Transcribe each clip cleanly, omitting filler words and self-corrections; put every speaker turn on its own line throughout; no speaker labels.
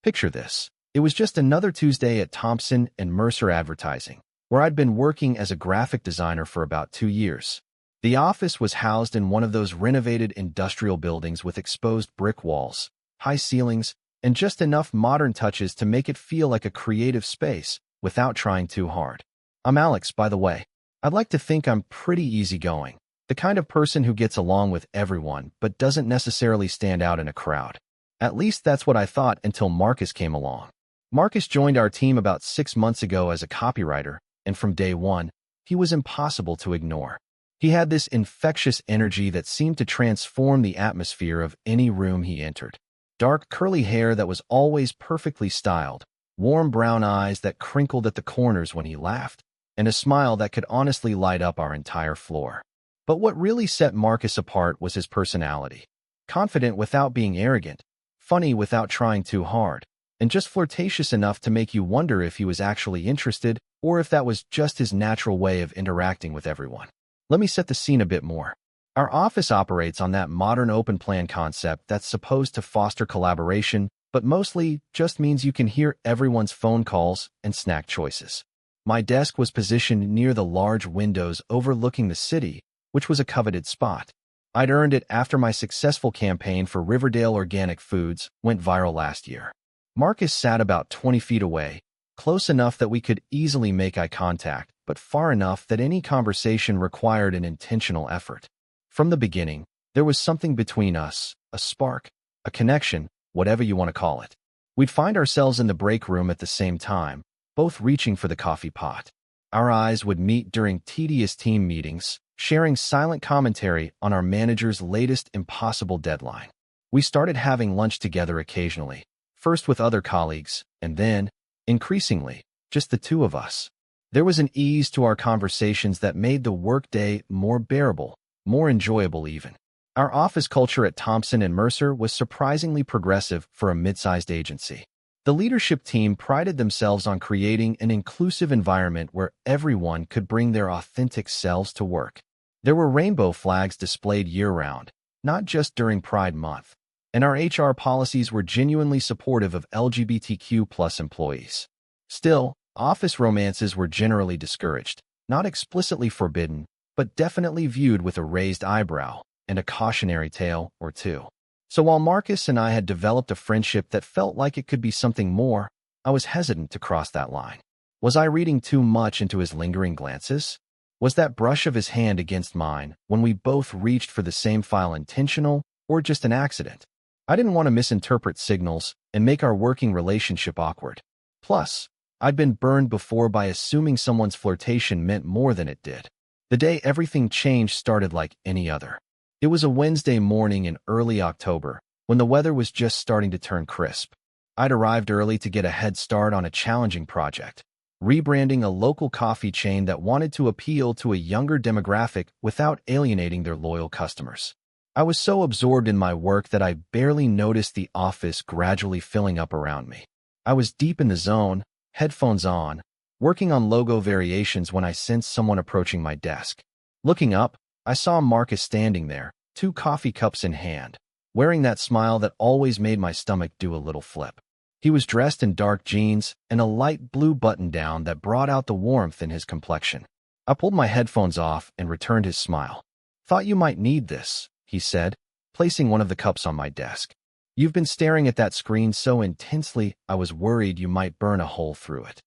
Picture this. It was just another Tuesday at Thompson and Mercer Advertising, where I'd been working as a graphic designer for about 2 years. The office was housed in one of those renovated industrial buildings with exposed brick walls, high ceilings, and just enough modern touches to make it feel like a creative space without trying too hard. I'm Alex, by the way. I'd like to think I'm pretty easygoing, the kind of person who gets along with everyone but doesn't necessarily stand out in a crowd. At least that's what I thought until Marcus came along. Marcus joined our team about 6 months ago as a copywriter, and from day one, he was impossible to ignore. He had this infectious energy that seemed to transform the atmosphere of any room he entered. Dark, curly hair that was always perfectly styled, warm brown eyes that crinkled at the corners when he laughed, and a smile that could honestly light up our entire floor. But what really set Marcus apart was his personality. Confident without being arrogant, funny without trying too hard, and just flirtatious enough to make you wonder if he was actually interested or if that was just his natural way of interacting with everyone. Let me set the scene a bit more. Our office operates on that modern open plan concept that's supposed to foster collaboration, but mostly just means you can hear everyone's phone calls and snack choices. My desk was positioned near the large windows overlooking the city, which was a coveted spot. I'd earned it after my successful campaign for Riverdale Organic Foods went viral last year. Marcus sat about 20 feet away, close enough that we could easily make eye contact, but far enough that any conversation required an intentional effort. From the beginning, there was something between us, a spark, a connection, whatever you want to call it. We'd find ourselves in the break room at the same time, both reaching for the coffee pot. Our eyes would meet during tedious team meetings, sharing silent commentary on our manager's latest impossible deadline. We started having lunch together occasionally, first with other colleagues, and then, increasingly, just the two of us. There was an ease to our conversations that made the workday more bearable, more enjoyable even. Our office culture at Thompson and Mercer was surprisingly progressive for a mid-sized agency. The leadership team prided themselves on creating an inclusive environment where everyone could bring their authentic selves to work. There were rainbow flags displayed year-round, not just during Pride Month, and our HR policies were genuinely supportive of LGBTQ+ employees. Still, office romances were generally discouraged, not explicitly forbidden, but definitely viewed with a raised eyebrow and a cautionary tale or two. So while Marcus and I had developed a friendship that felt like it could be something more, I was hesitant to cross that line. Was I reading too much into his lingering glances? Was that brush of his hand against mine when we both reached for the same file intentional or just an accident? I didn't want to misinterpret signals and make our working relationship awkward. Plus, I'd been burned before by assuming someone's flirtation meant more than it did. The day everything changed started like any other. It was a Wednesday morning in early October, when the weather was just starting to turn crisp. I'd arrived early to get a head start on a challenging project, rebranding a local coffee chain that wanted to appeal to a younger demographic without alienating their loyal customers. I was so absorbed in my work that I barely noticed the office gradually filling up around me. I was deep in the zone, headphones on, working on logo variations when I sensed someone approaching my desk. Looking up, I saw Marcus standing there, 2 coffee cups in hand, wearing that smile that always made my stomach do a little flip. He was dressed in dark jeans and a light blue button-down that brought out the warmth in his complexion. I pulled my headphones off and returned his smile. "Thought you might need this," he said, placing one of the cups on my desk. "You've been staring at that screen so intensely I was worried you might burn a hole through it."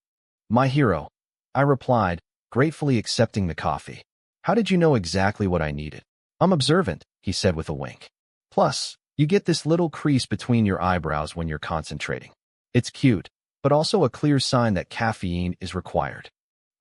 "My hero," I replied, gratefully accepting the coffee. "How did you know exactly what I needed?" "I'm observant," he said with a wink. "Plus, you get this little crease between your eyebrows when you're concentrating. It's cute, but also a clear sign that caffeine is required."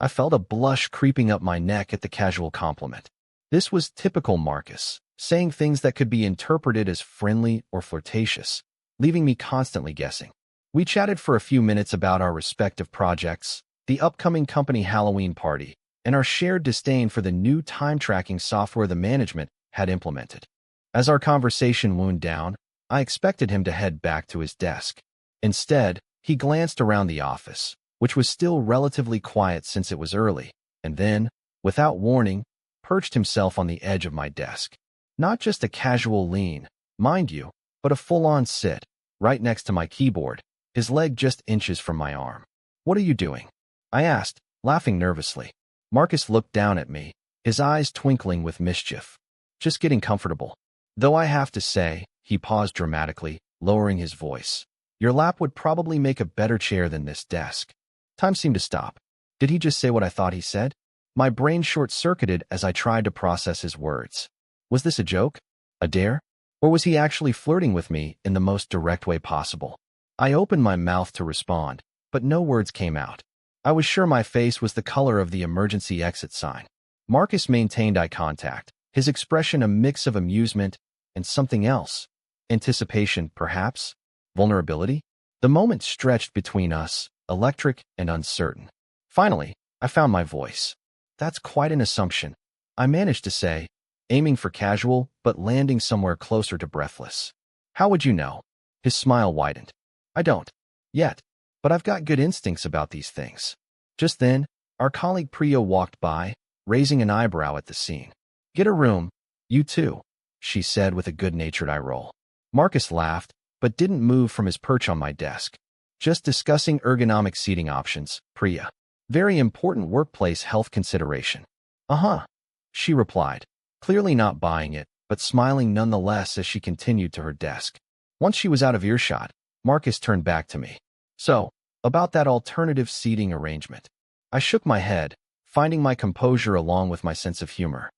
I felt a blush creeping up my neck at the casual compliment. This was typical Marcus, saying things that could be interpreted as friendly or flirtatious, leaving me constantly guessing. We chatted for a few minutes about our respective projects, the upcoming company Halloween party, and our shared disdain for the new time-tracking software the management had implemented. As our conversation wound down, I expected him to head back to his desk. Instead, he glanced around the office, which was still relatively quiet since it was early, and then, without warning, perched himself on the edge of my desk. Not just a casual lean, mind you, but a full-on sit, right next to my keyboard, his leg just inches from my arm. "What are you doing?" I asked, laughing nervously. Marcus looked down at me, his eyes twinkling with mischief. "Just getting comfortable. Though I have to say," he paused dramatically, lowering his voice, "your lap would probably make a better chair than this desk." Time seemed to stop. Did he just say what I thought he said? My brain short-circuited as I tried to process his words. Was this a joke? A dare? Or was he actually flirting with me in the most direct way possible? I opened my mouth to respond, but no words came out. I was sure my face was the color of the emergency exit sign. Marcus maintained eye contact, his expression a mix of amusement and something else. Anticipation, perhaps? Vulnerability? The moment stretched between us, electric and uncertain. Finally, I found my voice. "That's quite an assumption," I managed to say, aiming for casual but landing somewhere closer to breathless. "How would you know?" His smile widened. "I don't. Yet. But I've got good instincts about these things." Just then, our colleague Priya walked by, raising an eyebrow at the scene. "Get a room, you too," she said with a good-natured eye roll. Marcus laughed, but didn't move from his perch on my desk. "Just discussing ergonomic seating options, Priya. Very important workplace health consideration." "Uh-huh," she replied, clearly not buying it, but smiling nonetheless as she continued to her desk. Once she was out of earshot, Marcus turned back to me. "So, about that alternative seating arrangement." I shook my head, finding my composure along with my sense of humor.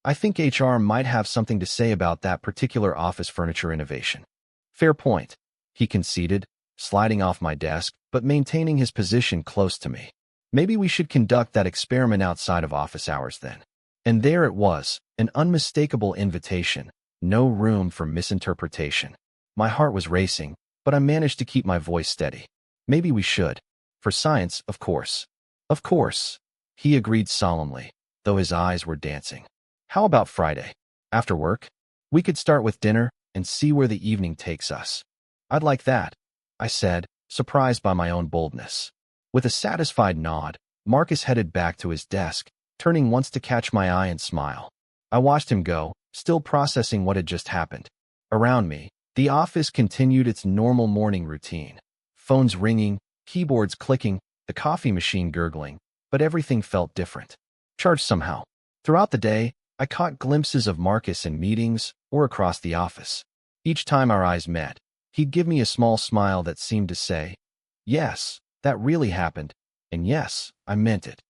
"I think HR might have something to say about that particular office furniture innovation." "Fair point," he conceded, sliding off my desk, but maintaining his position close to me. "Maybe we should conduct that experiment outside of office hours then." And there it was, an unmistakable invitation, no room for misinterpretation. My heart was racing, but I managed to keep my voice steady. "Maybe we should. For science, of course." "Of course," he agreed solemnly, though his eyes were dancing. "How about Friday? After work? We could start with dinner and see where the evening takes us." "I'd like that," I said, surprised by my own boldness. With a satisfied nod, Marcus headed back to his desk, turning once to catch my eye and smile. I watched him go, still processing what had just happened. Around me, the office continued its normal morning routine. Phones ringing, keyboards clicking, the coffee machine gurgling, but everything felt different. Charged somehow. Throughout the day, I caught glimpses of Marcus in meetings or across the office. Each time our eyes met, he'd give me a small smile that seemed to say, "Yes, that really happened, and yes, I meant it."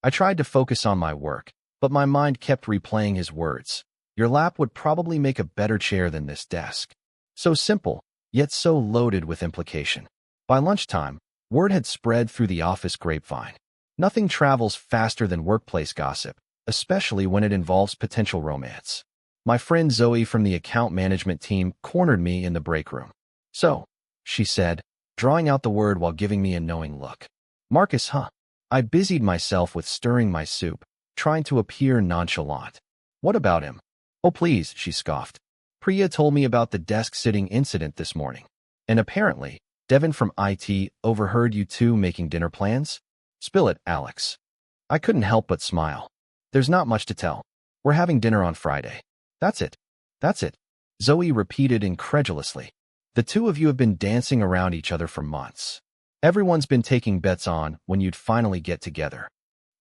I tried to focus on my work, but my mind kept replaying his words. "Your lap would probably make a better chair than this desk." So simple, yet so loaded with implication. By lunchtime, word had spread through the office grapevine. Nothing travels faster than workplace gossip, especially when it involves potential romance. My friend Zoe from the account management team cornered me in the break room. "So," she said, drawing out the word while giving me a knowing look. "Marcus, huh?" I busied myself with stirring my soup, trying to appear nonchalant. "What about him?" "Oh, please," she scoffed. "Priya told me about the desk-sitting incident this morning. And apparently, Devin from IT overheard you two making dinner plans? Spill it, Alex." I couldn't help but smile. "There's not much to tell. We're having dinner on Friday." "That's it. That's it," Zoe repeated incredulously. "The two of you have been dancing around each other for months. Everyone's been taking bets on when you'd finally get together."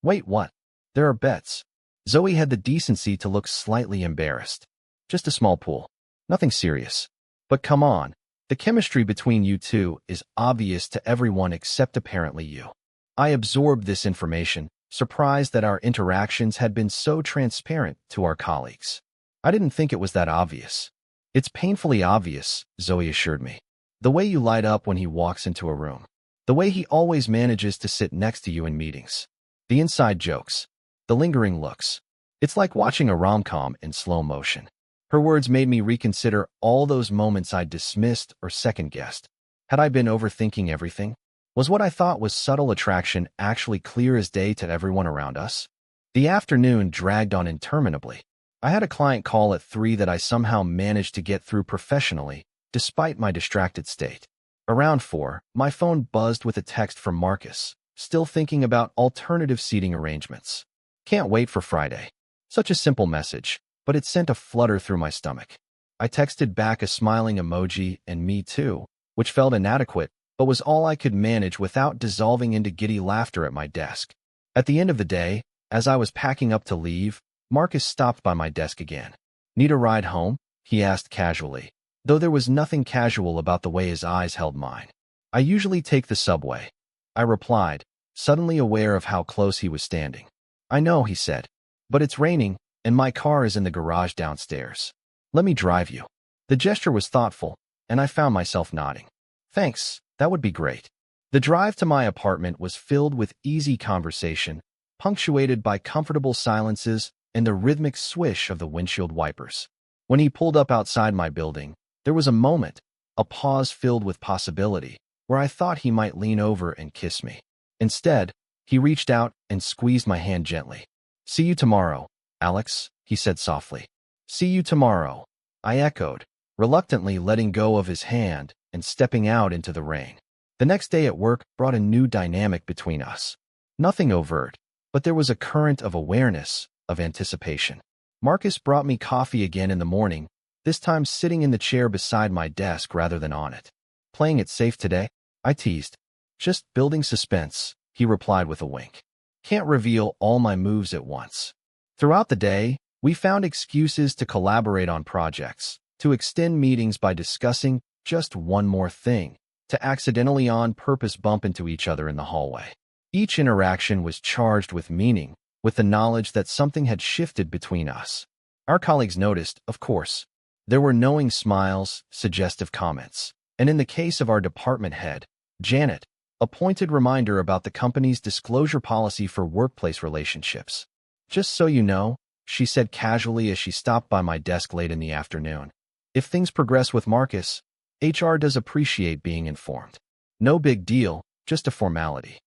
"Wait, what? There are bets?" Zoe had the decency to look slightly embarrassed. "Just a small pool. Nothing serious. But come on, the chemistry between you two is obvious to everyone except apparently you." I absorbed this information, surprised that our interactions had been so transparent to our colleagues. "I didn't think it was that obvious." "It's painfully obvious," Zoe assured me. "The way you light up when he walks into a room. The way he always manages to sit next to you in meetings. The inside jokes. The lingering looks. It's like watching a rom-com in slow motion." Her words made me reconsider all those moments I'd dismissed or second-guessed. Had I been overthinking everything? Was what I thought was subtle attraction actually clear as day to everyone around us? The afternoon dragged on interminably. I had a client call at 3 that I somehow managed to get through professionally, despite my distracted state. Around 4, my phone buzzed with a text from Marcus, still thinking about alternative seating arrangements. "Can't wait for Friday." Such a simple message, but it sent a flutter through my stomach. I texted back a smiling emoji and "me too," which felt inadequate, but was all I could manage without dissolving into giddy laughter at my desk. At the end of the day, as I was packing up to leave, Marcus stopped by my desk again. "Need a ride home?" he asked casually, though there was nothing casual about the way his eyes held mine. "I usually take the subway," I replied, suddenly aware of how close he was standing. "I know," he said, "but it's raining, and my car is in the garage downstairs. Let me drive you." The gesture was thoughtful, and I found myself nodding. "Thanks, that would be great." The drive to my apartment was filled with easy conversation, punctuated by comfortable silences and the rhythmic swish of the windshield wipers. When he pulled up outside my building, there was a moment, a pause filled with possibility, where I thought he might lean over and kiss me. Instead, he reached out and squeezed my hand gently. "See you tomorrow, Alex," he said softly. "See you tomorrow," I echoed, reluctantly letting go of his hand and stepping out into the rain. The next day at work brought a new dynamic between us. Nothing overt, but there was a current of awareness, of anticipation. Marcus brought me coffee again in the morning, this time sitting in the chair beside my desk rather than on it. "Playing it safe today?" I teased. "Just building suspense," he replied with a wink. "Can't reveal all my moves at once." Throughout the day, we found excuses to collaborate on projects, to extend meetings by discussing just one more thing, to accidentally on purpose bump into each other in the hallway. Each interaction was charged with meaning, with the knowledge that something had shifted between us. Our colleagues noticed, of course. There were knowing smiles, suggestive comments, and in the case of our department head, Janet, a pointed reminder about the company's disclosure policy for workplace relationships. "Just so you know," she said casually as she stopped by my desk late in the afternoon, "if things progress with Marcus, HR does appreciate being informed. No big deal, just a formality."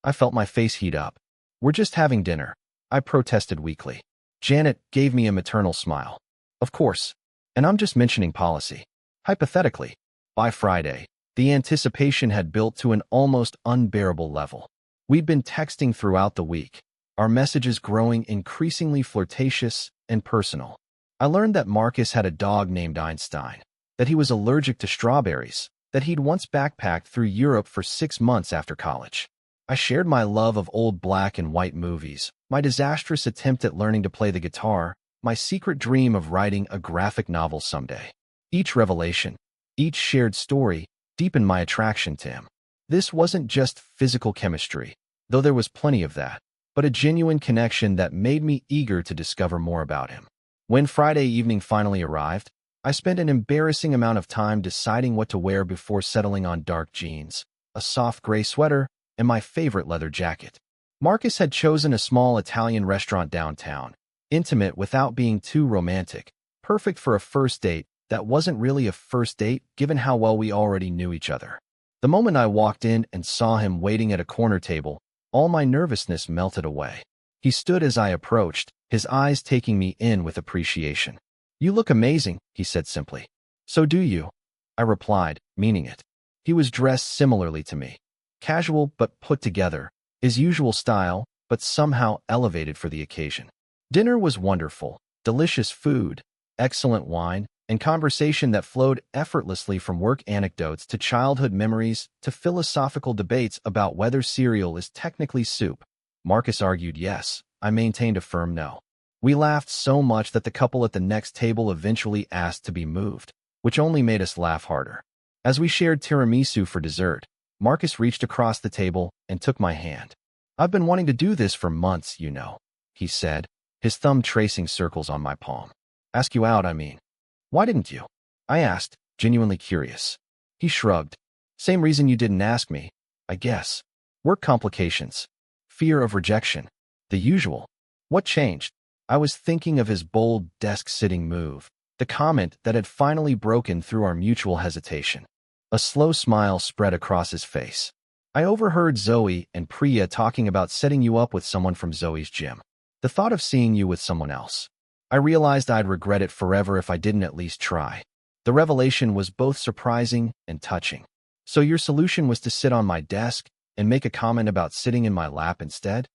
I felt my face heat up. "We're just having dinner," I protested weakly. Janet gave me a maternal smile. "Of course, and I'm just mentioning policy. Hypothetically." By Friday, the anticipation had built to an almost unbearable level. We'd been texting throughout the week, our messages growing increasingly flirtatious and personal. I learned that Marcus had a dog named Einstein, that he was allergic to strawberries, that he'd once backpacked through Europe for 6 months after college. I shared my love of old black and white movies, my disastrous attempt at learning to play the guitar, my secret dream of writing a graphic novel someday. Each revelation, each shared story, deepened my attraction to him. This wasn't just physical chemistry, though there was plenty of that, but a genuine connection that made me eager to discover more about him. When Friday evening finally arrived, I spent an embarrassing amount of time deciding what to wear before settling on dark jeans, a soft gray sweater, and my favorite leather jacket. Marcus had chosen a small Italian restaurant downtown, intimate without being too romantic, perfect for a first date that wasn't really a first date given how well we already knew each other. The moment I walked in and saw him waiting at a corner table, all my nervousness melted away. He stood as I approached, his eyes taking me in with appreciation. "You look amazing," he said simply. "So do you," I replied, meaning it. He was dressed similarly to me. Casual but put together, his usual style, but somehow elevated for the occasion. Dinner was wonderful, delicious food, excellent wine, and conversation that flowed effortlessly from work anecdotes to childhood memories to philosophical debates about whether cereal is technically soup. Marcus argued yes, I maintained a firm no. We laughed so much that the couple at the next table eventually asked to be moved, which only made us laugh harder. As we shared tiramisu for dessert, Marcus reached across the table and took my hand. "I've been wanting to do this for months, you know," he said, his thumb tracing circles on my palm. "Ask you out, I mean." "Why didn't you?" I asked, genuinely curious. He shrugged. "Same reason you didn't ask me, I guess. Work complications. Fear of rejection. The usual." What changed? I was thinking of his bold desk-sitting move, the comment that had finally broken through our mutual hesitation. A slow smile spread across his face. "I overheard Zoe and Priya talking about setting you up with someone from Zoe's gym. The thought of seeing you with someone else. I realized I'd regret it forever if I didn't at least try." The revelation was both surprising and touching. "So your solution was to sit on my desk and make a comment about sitting in my lap instead?"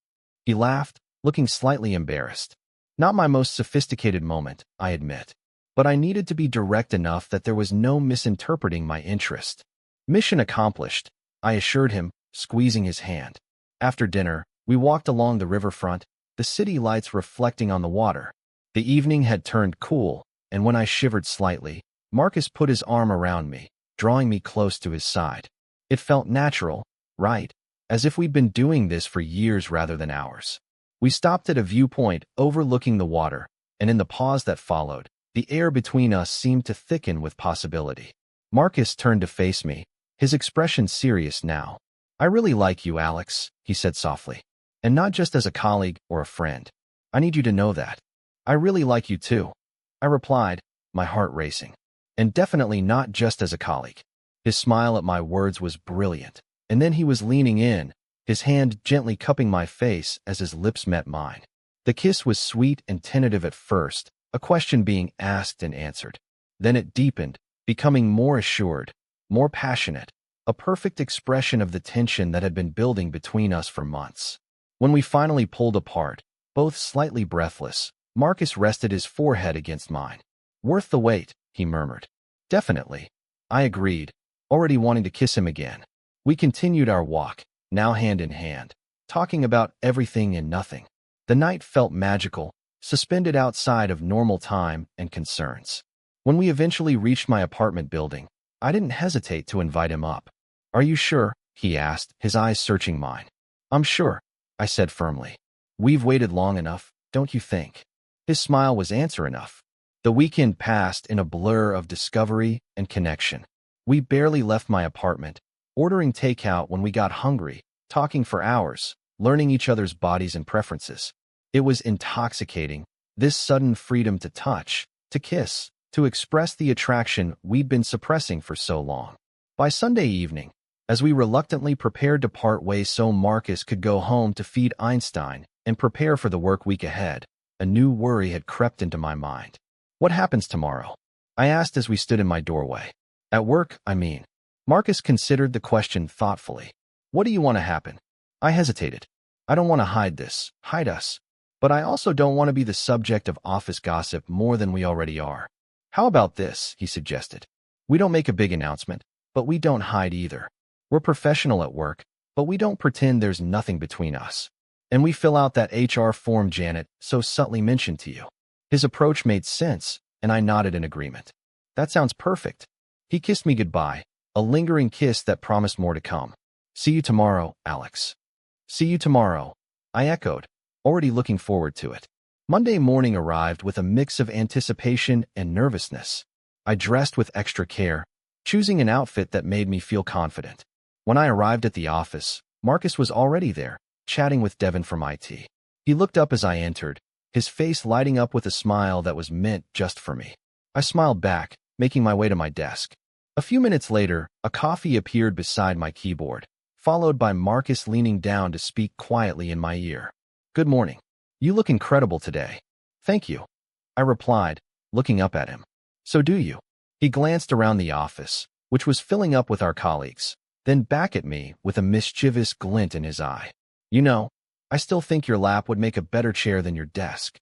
He laughed, looking slightly embarrassed. Not my most sophisticated moment, I admit. But I needed to be direct enough that there was no misinterpreting my interest. Mission accomplished. I assured him, squeezing his hand. After dinner, we walked along the riverfront, the city lights reflecting on the water. The evening had turned cool, and when I shivered slightly, Marcus put his arm around me, drawing me close to his side. It felt natural, right? As if we'd been doing this for years rather than hours. We stopped at a viewpoint overlooking the water, and in the pause that followed, the air between us seemed to thicken with possibility. Marcus turned to face me, his expression serious now. "I really like you, Alex," he said softly. "And not just as a colleague or a friend. I need you to know that. I really like you too," I replied, my heart racing. "And definitely not just as a colleague." His smile at my words was brilliant, and then he was leaning in, his hand gently cupping my face as his lips met mine. The kiss was sweet and tentative at first, a question being asked and answered. Then it deepened, becoming more assured, more passionate, a perfect expression of the tension that had been building between us for months. When we finally pulled apart, both slightly breathless, Marcus rested his forehead against mine. "Worth the wait," he murmured. "Definitely," I agreed, already wanting to kiss him again. We continued our walk, now hand in hand, talking about everything and nothing. The night felt magical, suspended outside of normal time and concerns. When we eventually reached my apartment building, I didn't hesitate to invite him up. "Are you sure?" he asked, his eyes searching mine. "I'm sure," I said firmly. "We've waited long enough, don't you think?" His smile was answer enough. The weekend passed in a blur of discovery and connection. We barely left my apartment, ordering takeout when we got hungry, talking for hours, learning each other's bodies and preferences. It was intoxicating, this sudden freedom to touch, to kiss, to express the attraction we'd been suppressing for so long. By Sunday evening, as we reluctantly prepared to part ways so Marcus could go home to feed Einstein and prepare for the work week ahead, a new worry had crept into my mind. "What happens tomorrow?" I asked as we stood in my doorway. "At work, I mean." Marcus considered the question thoughtfully. "What do you want to happen?" I hesitated. "I don't want to hide us. But I also don't want to be the subject of office gossip more than we already are. How about this?" he suggested. "We don't make a big announcement, but we don't hide either. We're professional at work, but we don't pretend there's nothing between us. And we fill out that HR form Janet so subtly mentioned to you." His approach made sense, and I nodded in agreement. "That sounds perfect." He kissed me goodbye, a lingering kiss that promised more to come. "See you tomorrow, Alex." "See you tomorrow," I echoed, already looking forward to it. Monday morning arrived with a mix of anticipation and nervousness. I dressed with extra care, choosing an outfit that made me feel confident. When I arrived at the office, Marcus was already there, chatting with Devin from IT. He looked up as I entered, his face lighting up with a smile that was meant just for me. I smiled back, making my way to my desk. A few minutes later, a coffee appeared beside my keyboard, followed by Marcus leaning down to speak quietly in my ear. "Good morning. You look incredible today." "Thank you," I replied, looking up at him. "So do you." He glanced around the office, which was filling up with our colleagues, then back at me with a mischievous glint in his eye. "You know, I still think your lap would make a better chair than your desk."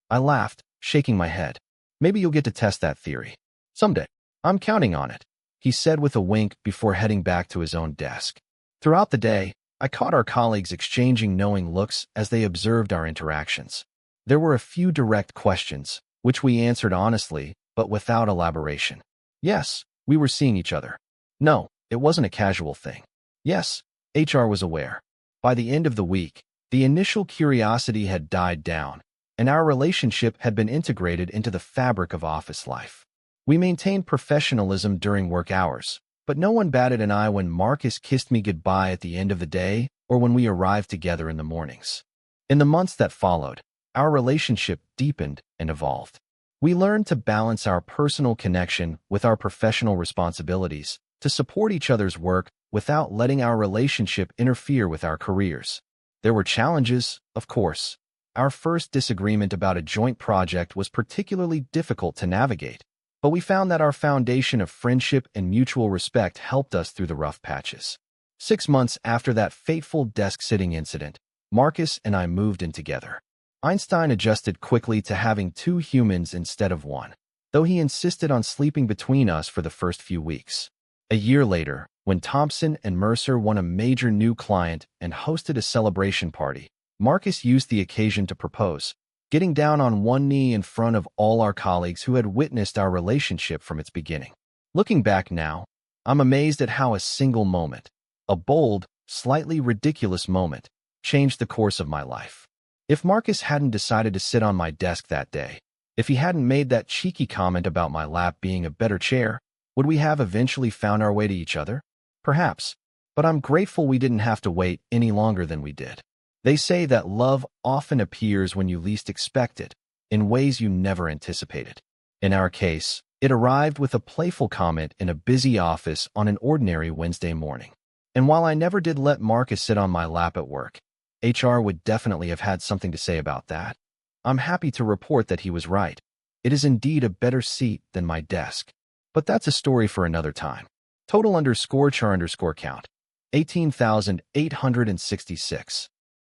I laughed, shaking my head. "Maybe you'll get to test that theory. Someday. I'm counting on it," he said with a wink before heading back to his own desk. Throughout the day, I caught our colleagues exchanging knowing looks as they observed our interactions. There were a few direct questions, which we answered honestly, but without elaboration. Yes, we were seeing each other. No, it wasn't a casual thing. Yes, HR was aware. By the end of the week, the initial curiosity had died down, and our relationship had been integrated into the fabric of office life. We maintained professionalism during work hours, but no one batted an eye when Marcus kissed me goodbye at the end of the day or when we arrived together in the mornings. In the months that followed, our relationship deepened and evolved. We learned to balance our personal connection with our professional responsibilities, to support each other's work without letting our relationship interfere with our careers. There were challenges, of course. Our first disagreement about a joint project was particularly difficult to navigate, but we found that our foundation of friendship and mutual respect helped us through the rough patches. 6 months after that fateful desk-sitting incident, Marcus and I moved in together. Einstein adjusted quickly to having 2 humans instead of 1, though he insisted on sleeping between us for the first few weeks. A year later, When Thompson and Mercer won a major new client and hosted a celebration party, Marcus used the occasion to propose, getting down on one knee in front of all our colleagues who had witnessed our relationship from its beginning. Looking back now, I'm amazed at how a single moment, a bold, slightly ridiculous moment, changed the course of my life. If Marcus hadn't decided to sit on my desk that day, if he hadn't made that cheeky comment about my lap being a better chair, would we have eventually found our way to each other? Perhaps, but I'm grateful we didn't have to wait any longer than we did. They say that love often appears when you least expect it, in ways you never anticipated. In our case, it arrived with a playful comment in a busy office on an ordinary Wednesday morning. And while I never did let Marcus sit on my lap at work, HR would definitely have had something to say about that. I'm happy to report that he was right. It is indeed a better seat than my desk. But that's a story for another time. Total _char_count, 18,866.